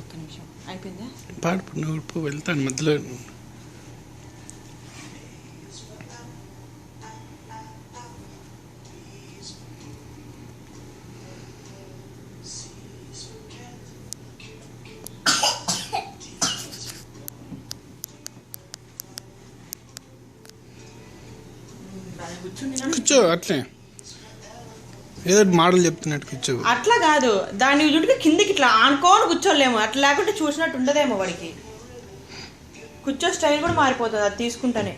ఒక్క నిమిషం అయిపోయిందా? పాడు నువ్వు వెళ్తాను మధ్యలో. కూర్చో అట్లే ఏదో మోడల్ చెప్తున్నట్టు కూర్చో. అట్లా కాదు, దాన్ని చుట్టూ కిందికి ఇట్లా ఆనుకోని కూర్చోలేము. అట్లా లేకుంటే చూసినట్టు ఉండదేమో వాడికి. కూర్చో స్టైల్ కూడా మారిపోతుంది అది తీసుకుంటానే.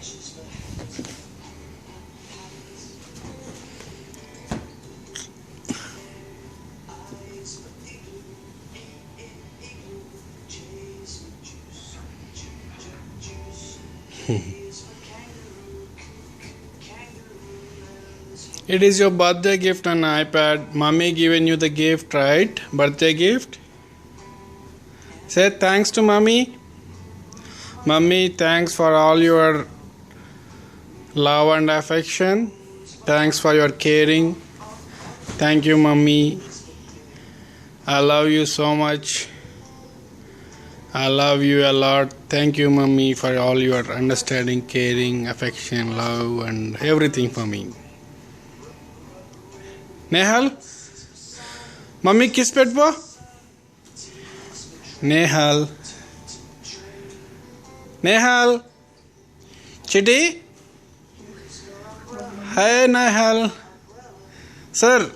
It is your birthday gift on iPad. Mommy given you the gift, right? Birthday gift. Say thanks to mommy. Mommy, thanks for all your love and affection. Thanks for your caring. Thank you, mommy. I love you so much. I love you a lot. Thank you, mommy, for all your understanding, caring, affection, love, and everything for me. Nehal mommy kiss పెట్టుకో. నేహల్ నేహల్ చిటి hi Nehal sir.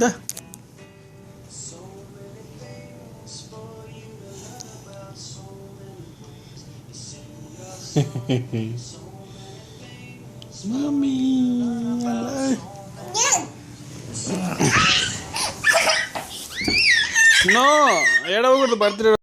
Da. Mommy. No, ఏడవకూడదు birthday